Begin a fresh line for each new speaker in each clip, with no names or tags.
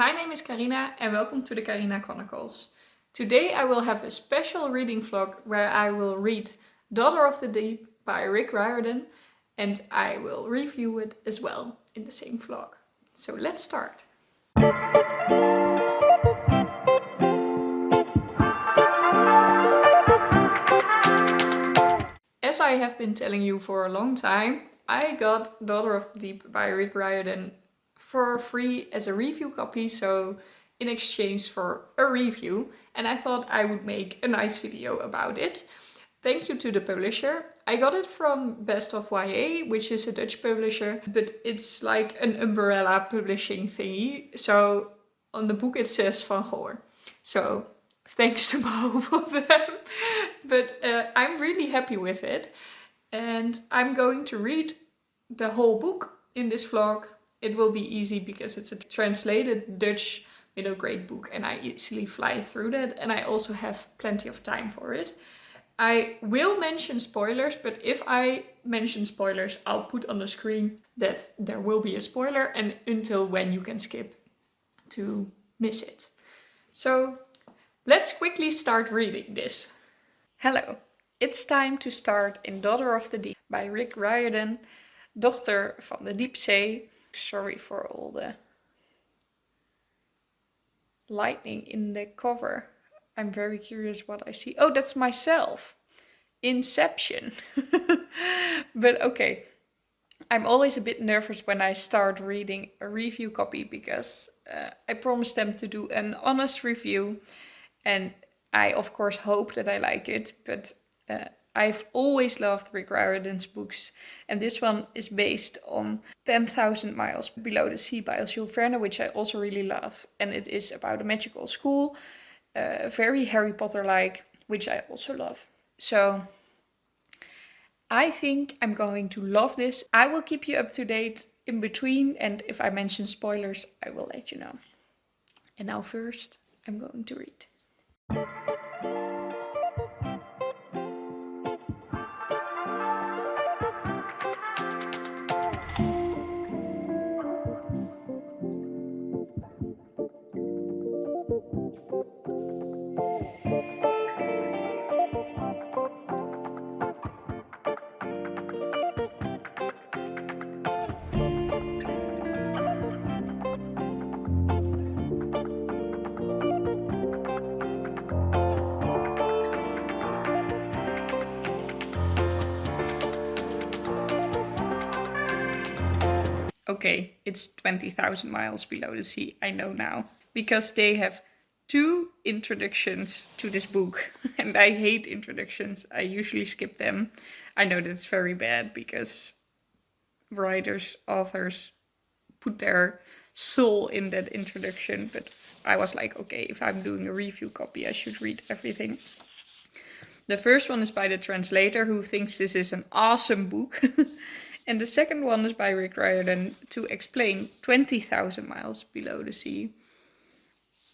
My name is Carina and welcome to the Carina Chronicles. Today I will have a special reading vlog where I will read Daughter of the Deep by Riordan and I will review it as well in the same vlog. So let's start. As I have been telling you for a long time, I got Daughter of the Deep by Riordan for free as a review copy, so in exchange for a review, and I thought I would make a nice video about it. Thank you to the publisher. I got it from Best of YA, which is a Dutch publisher, but it's like an umbrella publishing thingy. So on the book it says Van Goor. So thanks to both of them. But I'm really happy with it. And I'm going to read the whole book in this vlog. It will be easy because it's a translated Dutch middle grade book and I easily fly through that, and I also have plenty of time for it. I will mention spoilers, but if I mention spoilers, I'll put on the screen that there will be a spoiler and until when you can skip to miss it. So let's quickly start reading this. Hello, it's time to start in Daughter of the Deep by Riordan, Dochter van de Diepzee. Sorry for all the lightning in the cover. I'm very curious what I see. Oh, that's myself. Inception. But okay. I'm always a bit nervous when I start reading a review copy because I promised them to do an honest review. And I, of course, hope that I like it. But I've always loved Riordan's books, and this one is based on 10,000 Miles Below the Sea by Jules Verne, which I also really love. And it is about a magical school, very Harry Potter-like, which I also love. So I think I'm going to love this. I will keep you up to date in between, and if I mention spoilers, I will let you know. And now first, I'm going to read. Okay, it's 20,000 miles below the sea, I know now. Because they have 2 introductions to this book. And I hate introductions, I usually skip them. I know that's very bad because writers, authors put their soul in that introduction. But I was like, okay, if I'm doing a review copy, I should read everything. The first one is by the translator who thinks this is an awesome book. And the second one is by Riordan to explain 20,000 Miles Below the Sea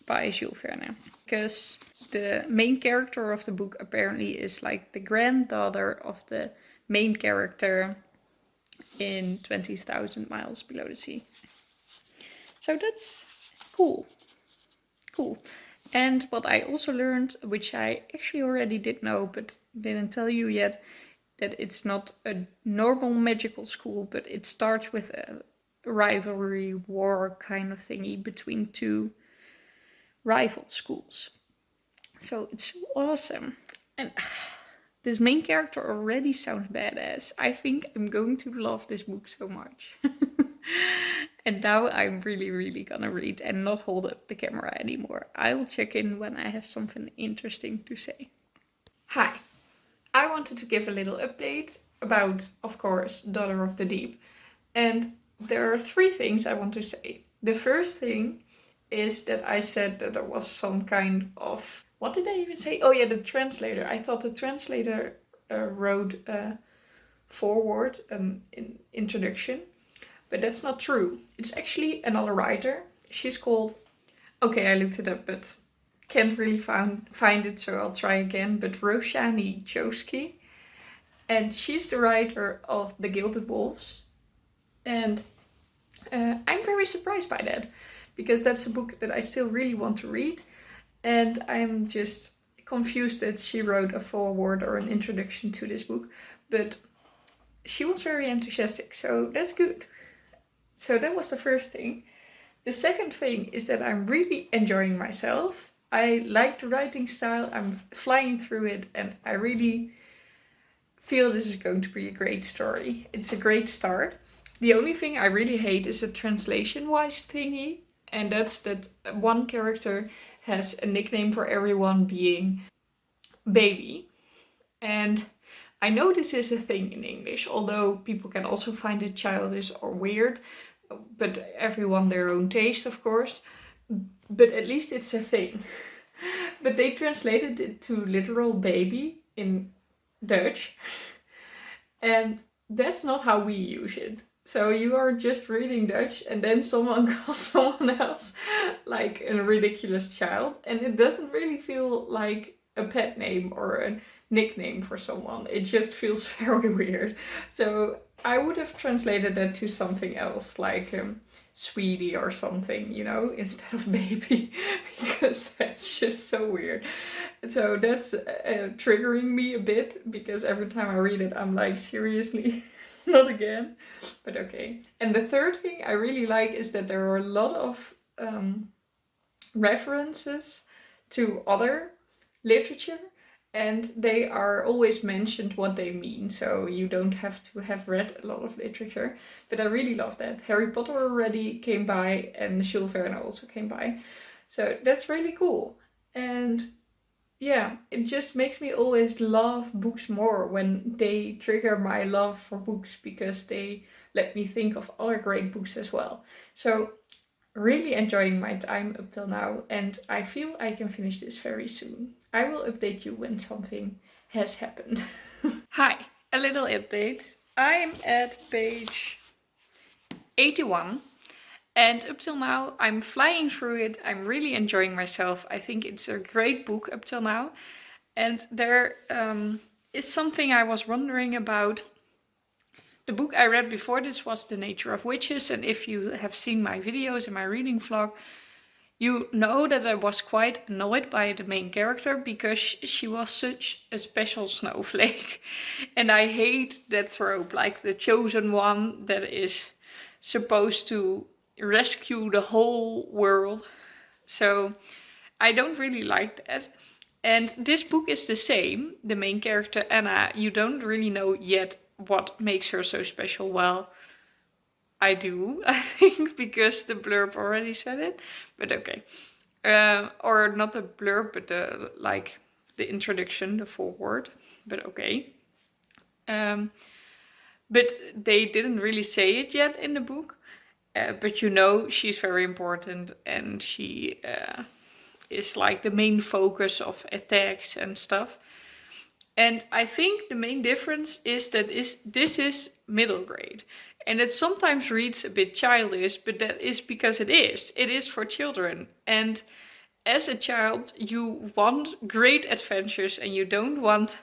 by Jules Verne. Because the main character of the book apparently is like the granddaughter of the main character in 20,000 Miles Below the Sea. So that's cool. Cool. And what I also learned, which I actually already did know but didn't tell you yet, that it's not a normal magical school, but it starts with a rivalry war kind of thingy between 2 rival schools. So it's so awesome. And this main character already sounds badass. I think I'm going to love this book so much. And now I'm really gonna read and not hold up the camera anymore. I will check in when I have something interesting to say. Hi. I wanted to give a little update about, of course, Daughter of the Deep. And there are 3 things I want to say. The first thing is that I said that there was some kind of... What did I even say? Oh yeah, the translator. I thought the translator wrote a foreword, an introduction. But that's not true. It's actually another writer. She's called... Okay, I looked it up, but... Can't really find it, so I'll try again. But Roshani Chosky. And she's the writer of The Gilded Wolves. And I'm very surprised by that. because that's a book that I still really want to read. And I'm just confused that she wrote a foreword or an introduction to this book. But she was very enthusiastic, so that's good. So that was the first thing. The second thing is that I'm really enjoying myself. I like the writing style, I'm flying through it, and I really feel this is going to be a great story. It's a great start. The only thing I really hate is a translation-wise thingy, and that's that one character has a nickname for everyone being baby. And I know this is a thing in English, although people can also find it childish or weird, but everyone their own taste, of course. But at least it's a thing. But they translated it to literal baby in Dutch. And that's not how we use it. So you are just reading Dutch and then someone calls someone else like a ridiculous child. And it doesn't really feel like a pet name or a nickname for someone. It just feels very weird. So I would have translated that to something else, like sweetie or something, you know, instead of baby, because that's just so weird. So that's triggering me a bit, because every time I read it, I'm like, seriously, not again. But okay. And the third thing I really like is that there are a lot of references to other literature, and they are always mentioned what they mean, so you don't have to have read a lot of literature. But I really love that. Harry Potter already came by, and Jules Verne also came by. So that's really cool. And yeah, it just makes me always love books more when they trigger my love for books, because they let me think of other great books as well. So really enjoying my time up till now, and I feel I can finish this very soon. I will update you when something has happened. Hi, a little update. I'm at page 81, and up till now I'm flying through it. I'm really enjoying myself. I think it's a great book up till now. And there is something I was wondering about. The book I read before this was The Nature of Witches, and if you have seen my videos and my reading vlog, you know that I was quite annoyed by the main character because she was such a special snowflake. And I hate that trope, like the chosen one that is supposed to rescue the whole world. So I don't really like that. And this book is the same. The main character, Anna, you don't really know yet what makes her so special. Well, I do, I think, because the blurb already said it. But okay. Or not the blurb, but the introduction, the foreword. But okay. But they didn't really say it yet in the book. But you know she's very important, and she is like the main focus of attacks and stuff. And I think the main difference is that this is middle grade. And it sometimes reads a bit childish, but that is because it is. It is for children. And as a child, you want great adventures, and you don't want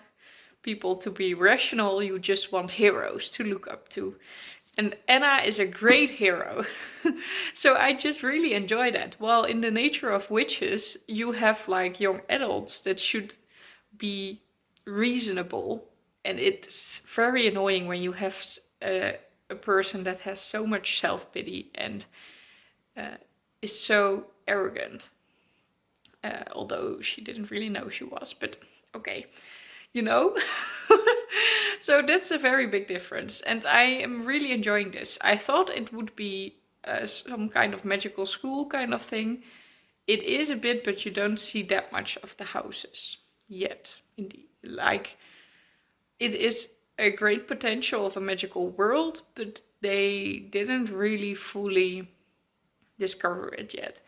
people to be rational. You just want heroes to look up to. And Anna is a great hero. So I just really enjoy that. While in The Nature of Witches, you have like young adults that should be reasonable. And it's very annoying when you have a person that has so much self-pity and is so arrogant. Although she didn't really know she was, but okay. You know? So that's a very big difference, and I am really enjoying this. I thought it would be some kind of magical school kind of thing. It is a bit, but you don't see that much of the houses yet. Indeed, like, it is a great potential of a magical world, but they didn't really fully discover it yet.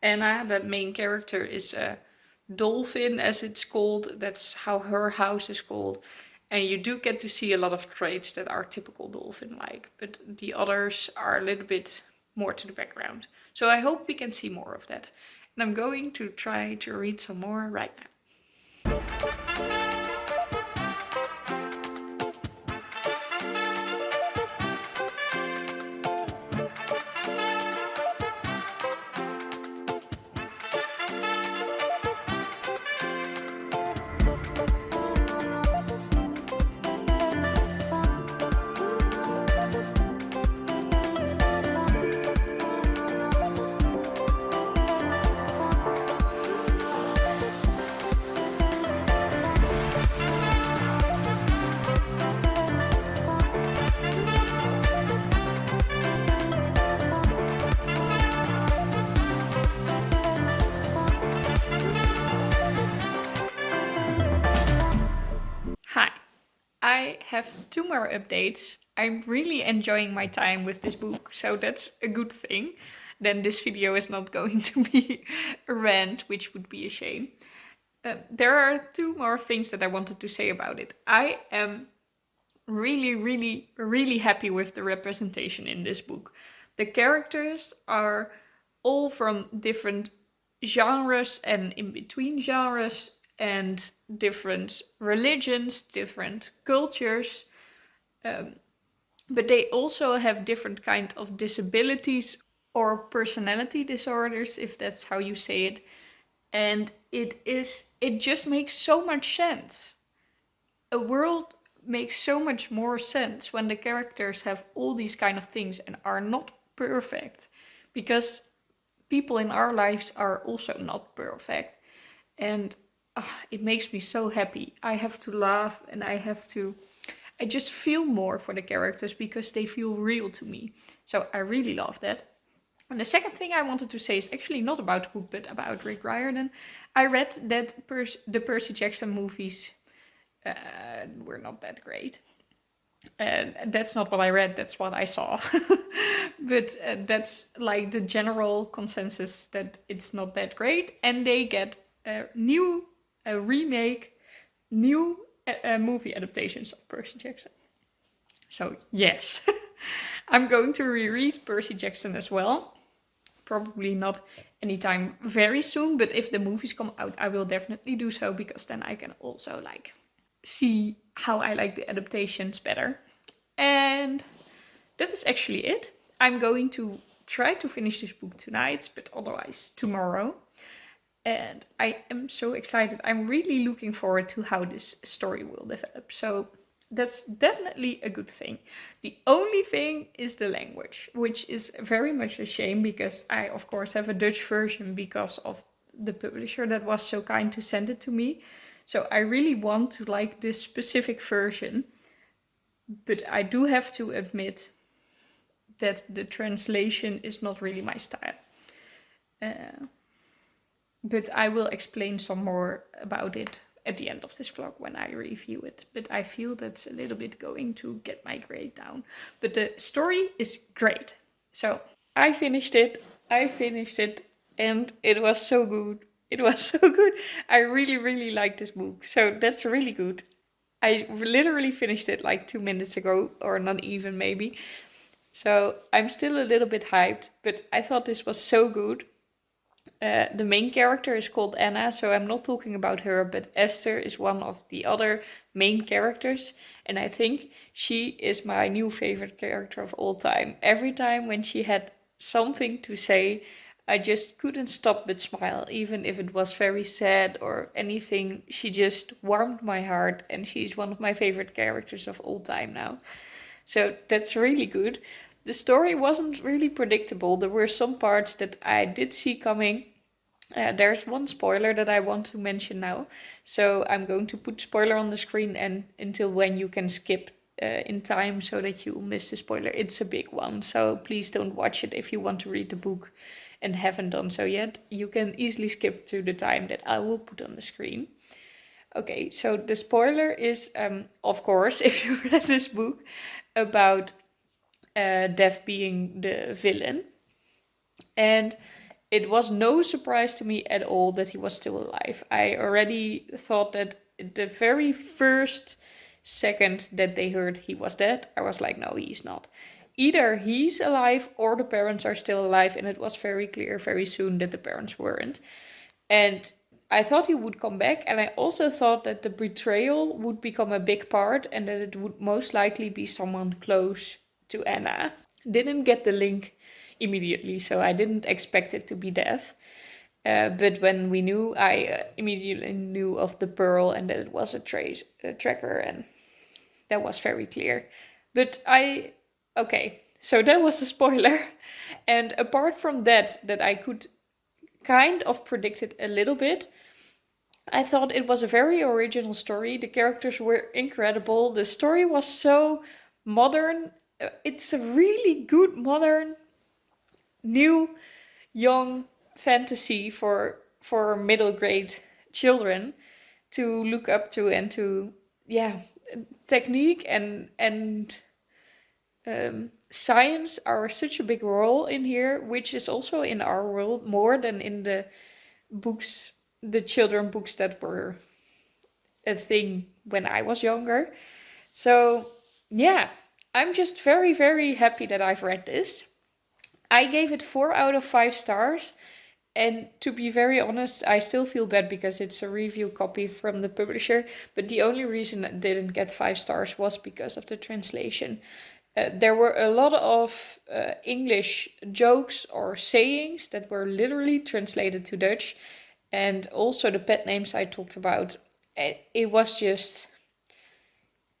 Anna, that main character, is a dolphin, as it's called. That's how her house is called. And you do get to see a lot of traits that are typical dolphin-like, but the others are a little bit more to the background. So I hope we can see more of that. And I'm going to try to read some more right now. I have 2 more updates. I'm really enjoying my time with this book, so that's a good thing. Then this video is not going to be a rant, which would be a shame. There are 2 more things that I wanted to say about it. I am really, really, really happy with the representation in this book. The characters are all from different genres and in between genres and different religions, different cultures. But they also have different kind of disabilities or personality disorders, if that's how you say it. And it just makes so much sense. A world makes so much more sense when the characters have all these kind of things and are not perfect, because people in our lives are also not perfect. And it makes me so happy. I have to laugh and I just feel more for the characters because they feel real to me. So I really love that. And the second thing I wanted to say is actually not about the book, but about Rick Riordan. I read that the Percy Jackson movies were not that great. That's not what I read, that's what I saw. But that's like the general consensus, that it's not that great. And they get a remake, new movie adaptations of Percy Jackson. So yes, I'm going to reread Percy Jackson as well. Probably not anytime very soon, but if the movies come out, I will definitely do so, because then I can also like see how I like the adaptations better. And that is actually it. I'm going to try to finish this book tonight, but otherwise tomorrow. And I am so excited. I'm really looking forward to how this story will develop. So that's definitely a good thing. The only thing is the language, which is very much a shame, because I, of course, have a Dutch version because of the publisher that was so kind to send it to me. So I really want to like this specific version. But I do have to admit that the translation is not really my style. But I will explain some more about it at the end of this vlog when I review it. But I feel that's a little bit going to get my grade down. But the story is great. So I finished it, and it was so good. It was so good. I really, really like this book. So that's really good. I literally finished it like 2 minutes ago, or not even maybe. So I'm still a little bit hyped, but I thought this was so good. The main character is called Anna, so I'm not talking about her, but Esther is one of the other main characters. And I think she is my new favorite character of all time. Every time when she had something to say, I just couldn't stop but smile, even if it was very sad or anything. She just warmed my heart, and she's one of my favorite characters of all time now. So that's really good. The story wasn't really predictable. There were some parts that I did see coming. There's one spoiler that I want to mention now. So I'm going to put spoiler on the screen and until when you can skip in time so that you miss the spoiler. It's a big one, so please don't watch it if you want to read the book and haven't done so yet. You can easily skip to the time that I will put on the screen. Okay, so the spoiler is, of course, if you read this book, about Dev being the villain. And it was no surprise to me at all that he was still alive. I already thought that the very first second that they heard he was dead, I was like, no, he's not. Either he's alive or the parents are still alive, and it was very clear very soon that the parents weren't. And I thought he would come back, and I also thought that the betrayal would become a big part and that it would most likely be someone close to Anna. Didn't get the link immediately, so I didn't expect it to be Dev. But when we knew, I immediately knew of the pearl and that it was a tracker, and that was very clear. But okay, so that was the spoiler. And apart from that I could kind of predict it a little bit, I thought it was a very original story. The characters were incredible. The story was so modern. It's a really good modern, new, young fantasy for middle grade children to look up to and to technique and science are such a big role in here, which is also in our world more than in the books, the children books that were a thing when I was younger. So yeah, I'm just very, very happy that I've read this. I gave it 4 out of 5 stars. And to be very honest, I still feel bad because it's a review copy from the publisher. But the only reason it didn't get 5 stars was because of the translation. There were a lot of English jokes or sayings that were literally translated to Dutch. And also the pet names I talked about. It was just,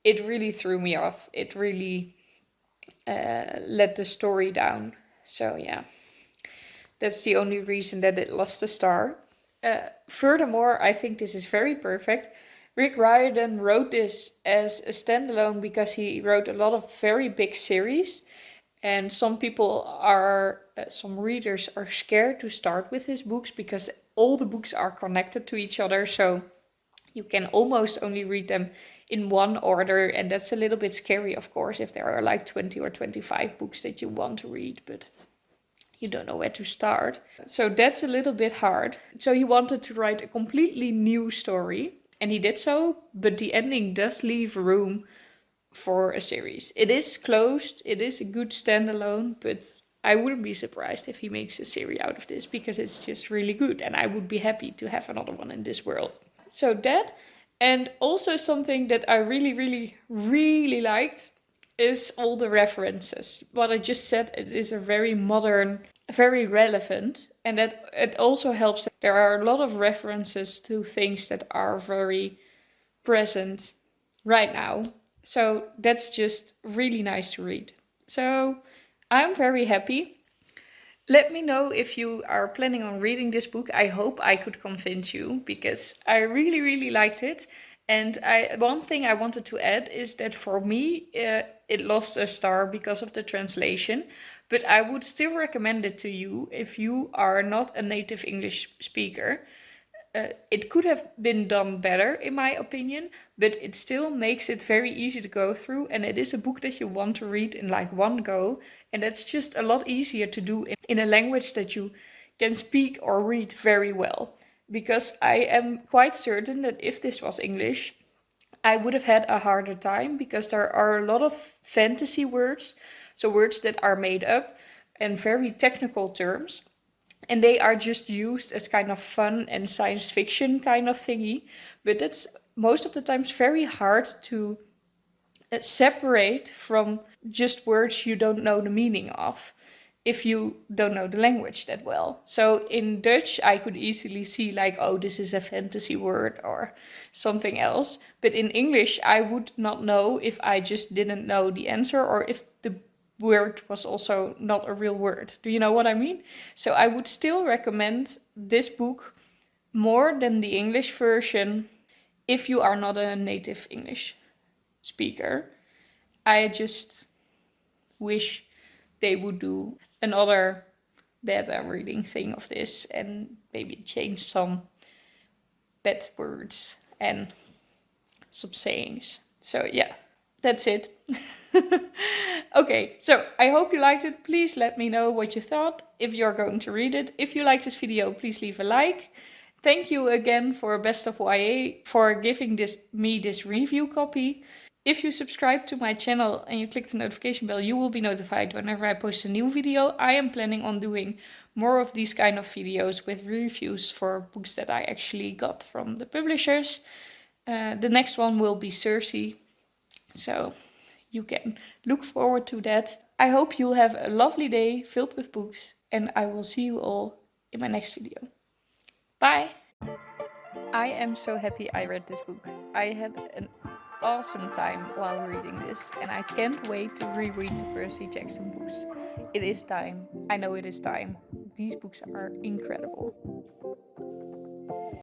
it really threw me off. It really let the story down. So yeah. That's the only reason that it lost a star. Furthermore, I think this is very perfect. Rick Riordan wrote this as a standalone because he wrote a lot of very big series. And some readers are scared to start with his books because all the books are connected to each other. So you can almost only read them in one order. And that's a little bit scary, of course, if there are like 20 or 25 books that you want to read. But you don't know where to start. So that's a little bit hard. So he wanted to write a completely new story, and he did so, but the ending does leave room for a series. It is closed, it is a good standalone, but I wouldn't be surprised if he makes a series out of this because it's just really good, and I would be happy to have another one in this world. So that, and also something that I really, really, really liked is all the references. What I just said, it is a very modern, very relevant, and that it also helps. There are a lot of references to things that are very present right now. So that's just really nice to read. So I'm very happy. Let me know if you are planning on reading this book. I hope I could convince you because I really, really liked it. And one thing I wanted to add is that for me, it lost a star because of the translation. But I would still recommend it to you if you are not a native English speaker. It could have been done better, in my opinion, but it still makes it very easy to go through. And it is a book that you want to read in like one go. And that's just a lot easier to do in a language that you can speak or read very well. Because I am quite certain that if this was English, I would have had a harder time because there are a lot of fantasy words, so words that are made up and very technical terms. And they are just used as kind of fun and science fiction kind of thingy. But it's most of the times very hard to separate from just words you don't know the meaning of if you don't know the language that well. So in Dutch, I could easily see like, oh, this is a fantasy word or something else. But in English, I would not know if I just didn't know the answer or if the word was also not a real word. Do you know what I mean? So I would still recommend this book more than the English version if you are not a native English speaker. I just wish they would do another better reading thing of this and maybe change some bad words and some sayings. So yeah, that's it. Okay, so I hope you liked it. Please let me know what you thought if you're going to read it. If you like this video, please leave a like. Thank you again for Best of YA for giving me this review copy. If you subscribe to my channel and you click the notification bell, you will be notified whenever I post a new video. I am planning on doing more of these kind of videos with reviews for books that I actually got from the publishers. The next one will be Percy, so you can look forward to that. I hope you'll have a lovely day filled with books, and I will see you all in my next video. Bye! I am so happy I read this book. I had an awesome time while reading this, and I can't wait to reread the Percy Jackson books. It is time. I know it is time. These books are incredible.